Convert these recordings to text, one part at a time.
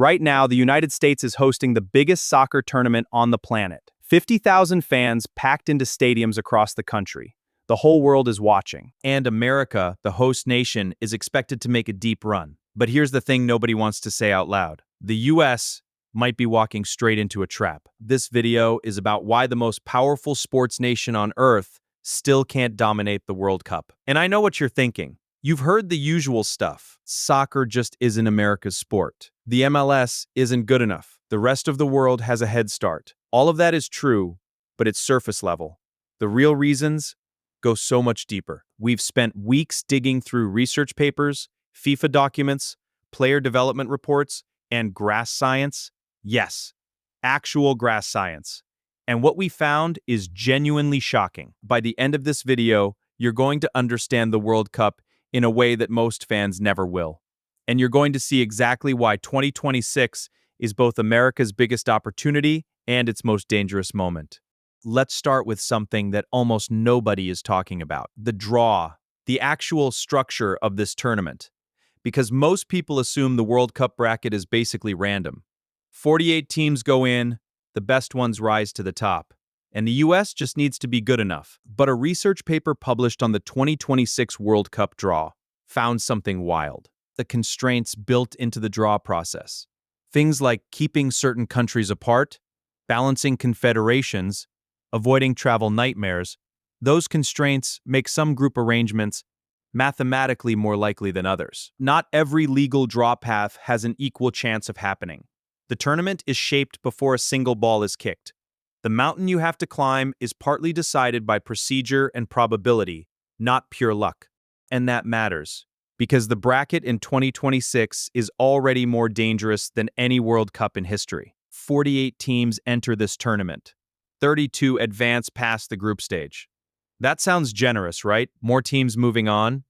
Right now, the United States is hosting the biggest soccer tournament on the planet. 50,000 fans packed into stadiums across the country. The whole world is watching. And America, the host nation, is expected to make a deep run. But here's the thing nobody wants to say out loud. The US might be walking straight into a trap. This video is about why the most powerful sports nation on Earth still can't dominate the World Cup. And I know what you're thinking. You've heard the usual stuff. Soccer just isn't America's sport. The MLS isn't good enough. The rest of the world has a head start. All of that is true, but it's surface level. The real reasons go so much deeper. We've spent weeks digging through research papers, FIFA documents, player development reports, and grass science. Yes, actual grass science. And what we found is genuinely shocking. By the end of this video, you're going to understand the World Cup in a way that most fans never will. And you're going to see exactly why 2026 is both America's biggest opportunity and its most dangerous moment. Let's start with something that almost nobody is talking about: the draw, the actual structure of this tournament. Because most people assume the World Cup bracket is basically random. 48 teams go in, the best ones rise to the top. And the US just needs to be good enough. But a research paper published on the 2026 World Cup draw found something wild: the constraints built into the draw process. Things like keeping certain countries apart, balancing confederations, avoiding travel nightmares. Those constraints make some group arrangements mathematically more likely than others. Not every legal draw path has an equal chance of happening. The tournament is shaped before a single ball is kicked. The mountain you have to climb is partly decided by procedure and probability, not pure luck. And that matters, because the bracket in 2026 is already more dangerous than any World Cup in history. 48 teams enter this tournament. 32 advance past the group stage. That sounds generous, right? More teams moving on,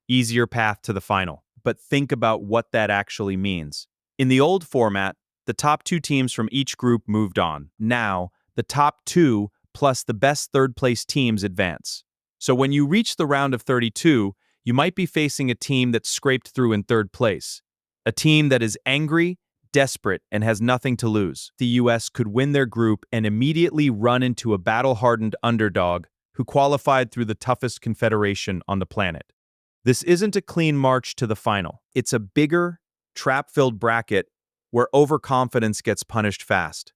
easier path to the final. But think about what that actually means. In the old format, the top two teams from each group moved on. Now, the top two plus the best third-place teams advance. So when you reach the round of 32, you might be facing a team that scraped through in third place. A team that is angry, desperate, and has nothing to lose. The US could win their group and immediately run into a battle-hardened underdog who qualified through the toughest confederation on the planet. This isn't a clean march to the final. It's a bigger, trap-filled bracket where overconfidence gets punished fast.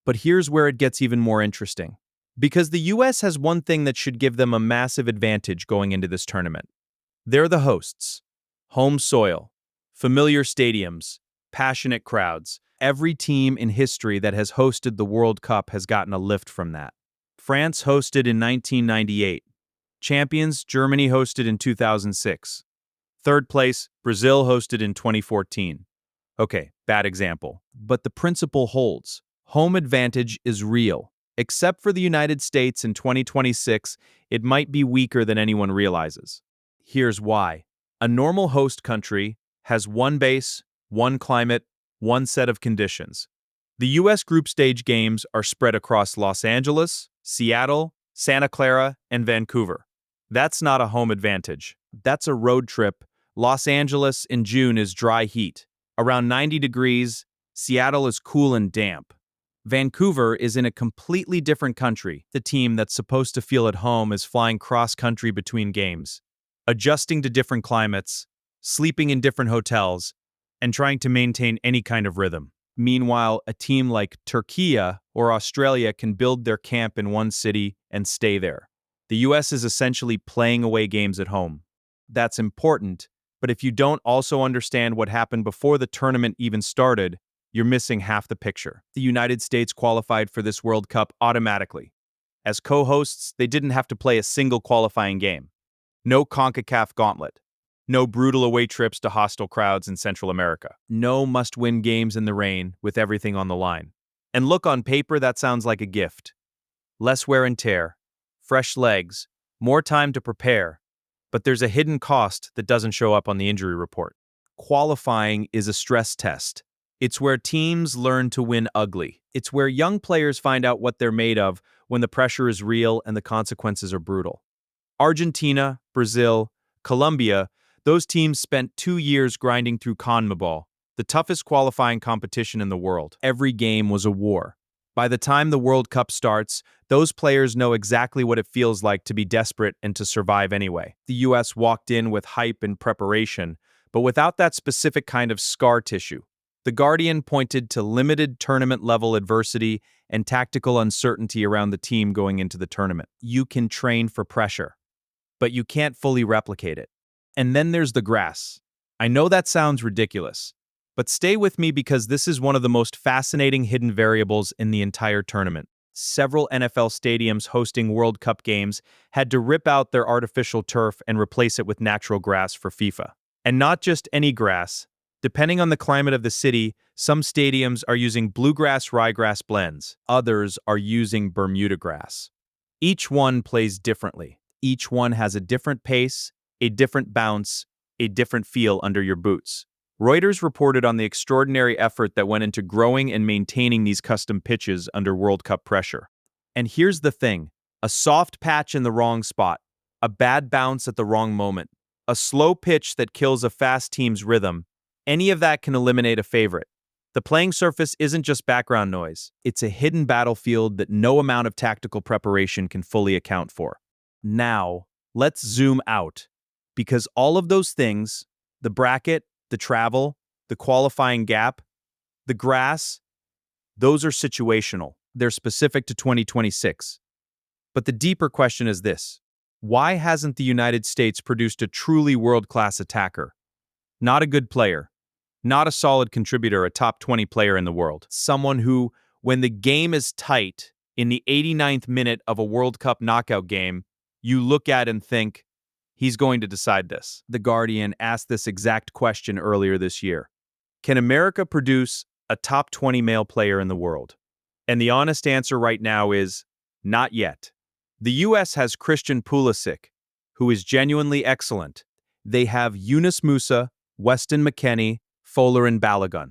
But here's where it gets even more interesting. Because the US has one thing that should give them a massive advantage going into this tournament. They're the hosts. Home soil, familiar stadiums, passionate crowds. Every team in history that has hosted the World Cup has gotten a lift from that. France hosted in 1998. Champions, Germany hosted in 2006. Third place, Brazil hosted in 2014. Okay, bad example. But the principle holds. Home advantage is real. Except for the United States in 2026, it might be weaker than anyone realizes. Here's why. A normal host country has one base, one climate, one set of conditions. The US group stage games are spread across Los Angeles, Seattle, Santa Clara, and Vancouver. That's not a home advantage. That's a road trip. Los Angeles in June is dry heat. Around 90 degrees, Seattle is cool and damp. Vancouver is in a completely different country. The team that's supposed to feel at home is flying cross-country between games, adjusting to different climates, sleeping in different hotels, and trying to maintain any kind of rhythm. Meanwhile, a team like Turkey or Australia can build their camp in one city and stay there. The US is essentially playing away games at home. That's important, but if you don't also understand what happened before the tournament even started, you're missing half the picture. The United States qualified for this World Cup automatically. As co-hosts, they didn't have to play a single qualifying game. No CONCACAF gauntlet. No brutal away trips to hostile crowds in Central America. No must-win games in the rain with everything on the line. And look, on paper, that sounds like a gift. Less wear and tear, fresh legs, more time to prepare. But there's a hidden cost that doesn't show up on the injury report. Qualifying is a stress test. It's where teams learn to win ugly. It's where young players find out what they're made of when the pressure is real and the consequences are brutal. Argentina, Brazil, Colombia, those teams spent 2 years grinding through CONMEBOL, the toughest qualifying competition in the world. Every game was a war. By the time the World Cup starts, those players know exactly what it feels like to be desperate and to survive anyway. The US walked in with hype and preparation, but without that specific kind of scar tissue. The Guardian pointed to limited tournament-level adversity and tactical uncertainty around the team going into the tournament. You can train for pressure, but you can't fully replicate it. And then there's the grass. I know that sounds ridiculous, but stay with me because this is one of the most fascinating hidden variables in the entire tournament. Several NFL stadiums hosting World Cup games had to rip out their artificial turf and replace it with natural grass for FIFA. And not just any grass. Depending on the climate of the city, some stadiums are using bluegrass-ryegrass blends. Others are using Bermuda grass. Each one plays differently. Each one has a different pace, a different bounce, a different feel under your boots. Reuters reported on the extraordinary effort that went into growing and maintaining these custom pitches under World Cup pressure. And here's the thing: a soft patch in the wrong spot, a bad bounce at the wrong moment, a slow pitch that kills a fast team's rhythm, any of that can eliminate a favorite. The playing surface isn't just background noise, it's a hidden battlefield that no amount of tactical preparation can fully account for. Now, let's zoom out, because all of those things, the bracket, the travel, the qualifying gap, the grass, those are situational. They're specific to 2026. But the deeper question is this: why hasn't the United States produced a truly world-class attacker? Not a good player, not a solid contributor, a top 20 player in the world. Someone who, when the game is tight, in the 89th minute of a World Cup knockout game, you look at and think, he's going to decide this. The Guardian asked this exact question earlier this year. Can America produce a top 20 male player in the world? And the honest answer right now is, not yet. The US has Christian Pulisic, who is genuinely excellent. They have Yunus Musa, Weston McKennie, Folarin and Balogun.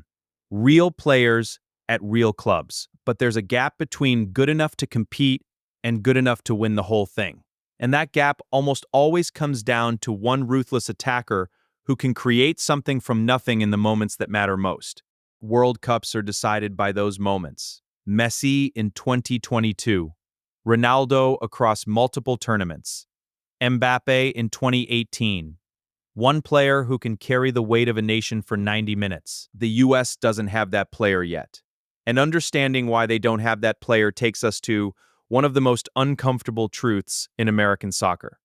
Real players at real clubs. But there's a gap between good enough to compete and good enough to win the whole thing. And that gap almost always comes down to one ruthless attacker who can create something from nothing in the moments that matter most. World Cups are decided by those moments. Messi in 2022. Ronaldo across multiple tournaments. Mbappe in 2018. One player who can carry the weight of a nation for 90 minutes. The US doesn't have that player yet. And understanding why they don't have that player takes us to one of the most uncomfortable truths in American soccer: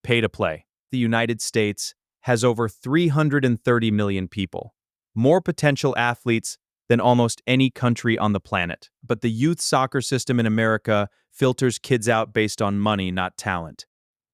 pay to play. The United States has over 330 million people, more potential athletes than almost any country on the planet. But the youth soccer system in America filters kids out based on money, not talent.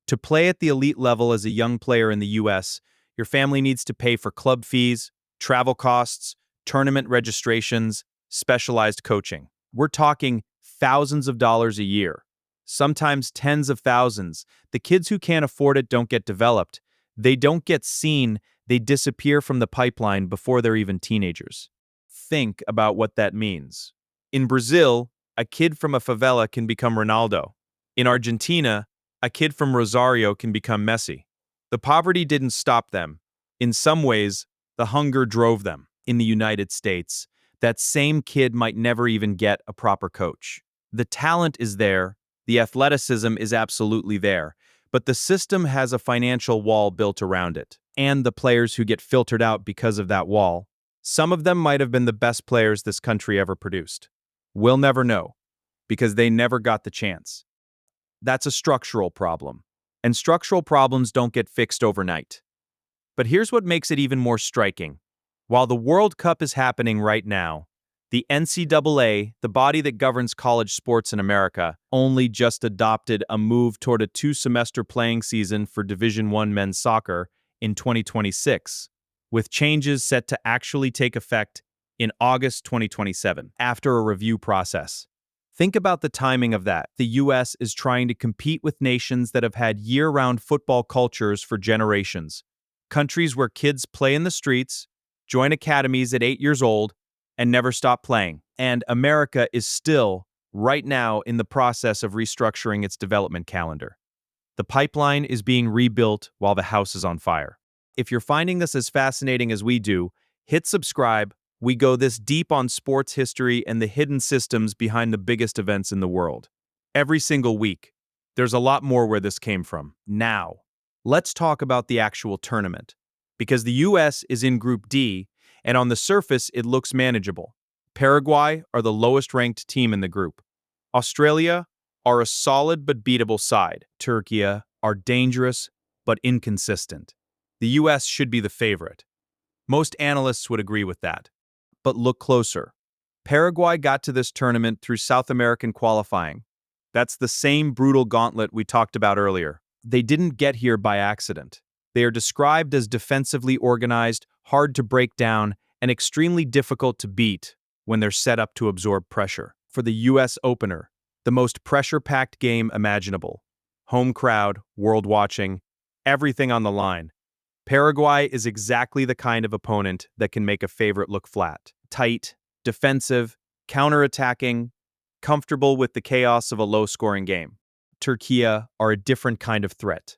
To play at the elite level as a young player in the US, your family needs to pay for club fees, travel costs, tournament registrations, specialized coaching. We're talking thousands of dollars a year, sometimes tens of thousands. The kids who can't afford it don't get developed. They don't get seen. They disappear from the pipeline before they're even teenagers. Think about what that means. In Brazil, a kid from a favela can become Ronaldo. In Argentina, a kid from Rosario can become Messi. The poverty didn't stop them. In some ways, the hunger drove them. In the United States, that same kid might never even get a proper coach. The talent is there, the athleticism is absolutely there, but the system has a financial wall built around it. And the players who get filtered out because of that wall, some of them might have been the best players this country ever produced. We'll never know, because they never got the chance. That's a structural problem, and structural problems don't get fixed overnight. But here's what makes it even more striking. While the World Cup is happening right now, the NCAA, the body that governs college sports in America, only just adopted a move toward a 2-semester playing season for Division I men's soccer in 2026, with changes set to actually take effect in August 2027, after a review process. Think about the timing of that. The US is trying to compete with nations that have had year-round football cultures for generations. Countries where kids play in the streets, join academies at 8 years old, and never stop playing. And America is still, right now, in the process of restructuring its development calendar. The pipeline is being rebuilt while the house is on fire. If you're finding this as fascinating as we do, Hit subscribe. We go this deep on sports history and the hidden systems behind the biggest events in the world. Every single week. There's a lot more where this came from. Now, let's talk about the actual tournament. Because the US is in Group D, and on the surface it looks manageable. Paraguay are the lowest ranked team in the group. Australia are a solid but beatable side. Turkey are dangerous but inconsistent. The US should be the favorite. Most analysts would agree with that. But look closer. Paraguay got to this tournament through South American qualifying. That's the same brutal gauntlet we talked about earlier. They didn't get here by accident. They are described as defensively organized, hard to break down, and extremely difficult to beat when they're set up to absorb pressure. For the US opener, the most pressure-packed game imaginable. Home crowd, world watching, everything on the line. Paraguay is exactly the kind of opponent that can make a favorite look flat. Tight, defensive, counter-attacking, comfortable with the chaos of a low-scoring game. Turkey are a different kind of threat.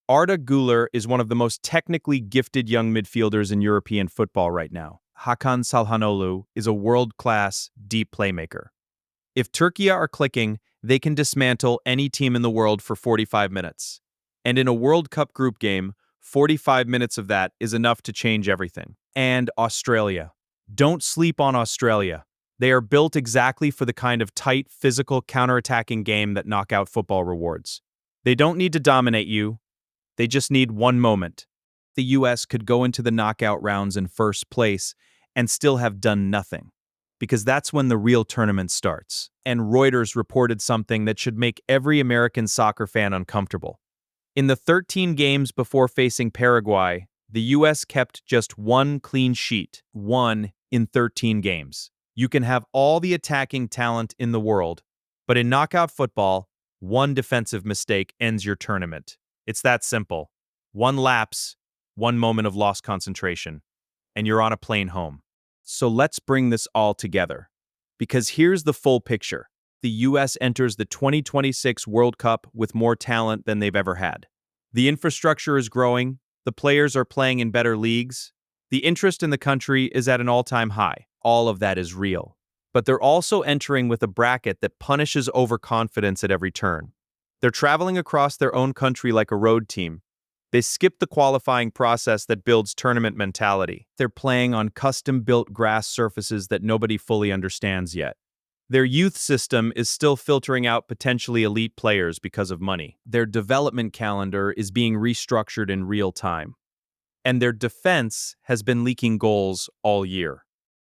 Arda Güler is one of the most technically gifted young midfielders in European football right now. Hakan Çalhanoğlu is a world-class, deep playmaker. If Turkey are clicking, they can dismantle any team in the world for 45 minutes. And in a World Cup group game, 45 minutes of that is enough to change everything. And Australia. Don't sleep on Australia. They are built exactly for the kind of tight, physical, counter-attacking game that knockout football rewards. They don't need to dominate you. They just need one moment. The US could go into the knockout rounds in first place and still have done nothing. Because that's when the real tournament starts. And Reuters reported something that should make every American soccer fan uncomfortable. In the 13 games before facing Paraguay, the US kept just one clean sheet, one in 13 games. You can have all the attacking talent in the world, but in knockout football, one defensive mistake ends your tournament. It's that simple. One lapse, one moment of lost concentration, and you're on a plane home. So let's bring this all together. Because here's the full picture. The US enters the 2026 World Cup with more talent than they've ever had. The infrastructure is growing, the players are playing in better leagues, the interest in the country is at an all-time high. All of that is real. But they're also entering with a bracket that punishes overconfidence at every turn. They're traveling across their own country like a road team. They skip the qualifying process that builds tournament mentality. They're playing on custom-built grass surfaces that nobody fully understands yet. Their youth system is still filtering out potentially elite players because of money. Their development calendar is being restructured in real time. And their defense has been leaking goals all year.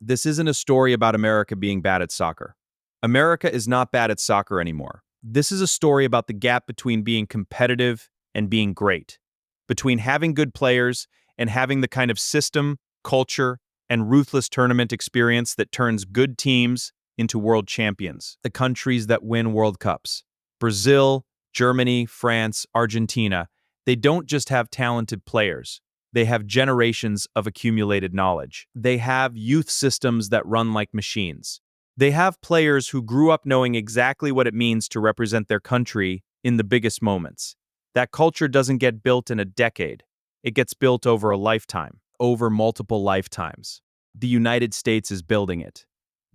This isn't a story about America being bad at soccer. America is not bad at soccer anymore. This is a story about the gap between being competitive and being great, between having good players and having the kind of system, culture, and ruthless tournament experience that turns good teams into world champions, the countries that win World Cups. Brazil, Germany, France, Argentina, they don't just have talented players. They have generations of accumulated knowledge. They have youth systems that run like machines. They have players who grew up knowing exactly what it means to represent their country in the biggest moments. That culture doesn't get built in a decade. It gets built over a lifetime, over multiple lifetimes. The United States is building it.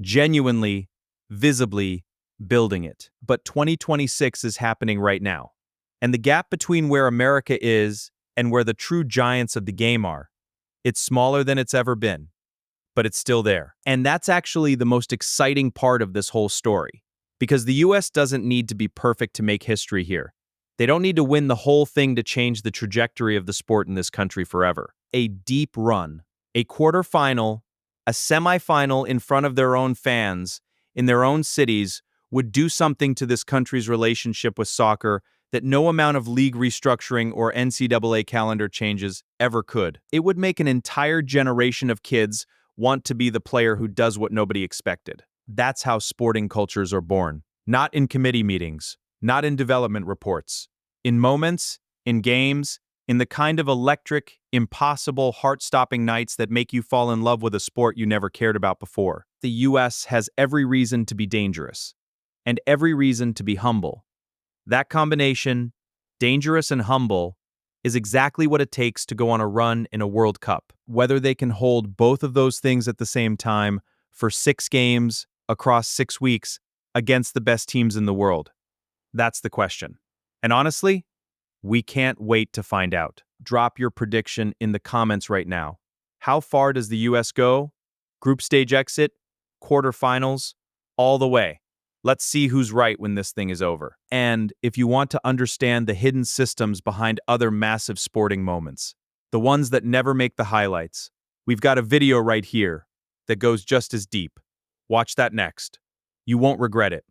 Genuinely, visibly building it. But 2026 is happening right now. And the gap between where America is and where the true giants of the game are, it's smaller than it's ever been. But it's still there. And that's actually the most exciting part of this whole story. Because the US doesn't need to be perfect to make history here. They don't need to win the whole thing to change the trajectory of the sport in this country forever. A deep run, a quarterfinal, a semifinal in front of their own fans, in their own cities, would do something to this country's relationship with soccer that no amount of league restructuring or NCAA calendar changes ever could. It would make an entire generation of kids want to be the player who does what nobody expected. That's how sporting cultures are born. Not in committee meetings, not in development reports. In moments, in games, in the kind of electric, impossible, heart-stopping nights that make you fall in love with a sport you never cared about before. The US has every reason to be dangerous, and every reason to be humble. That combination, dangerous and humble, is exactly what it takes to go on a run in a World Cup. Whether they can hold both of those things at the same time for 6 games across 6 weeks against the best teams in the world. That's the question. And honestly, we can't wait to find out. Drop your prediction in the comments right now. How far does the US go? Group stage exit? Quarterfinals? All the way. Let's see who's right when this thing is over. And if you want to understand the hidden systems behind other massive sporting moments, the ones that never make the highlights, we've got a video right here that goes just as deep. Watch that next. You won't regret it.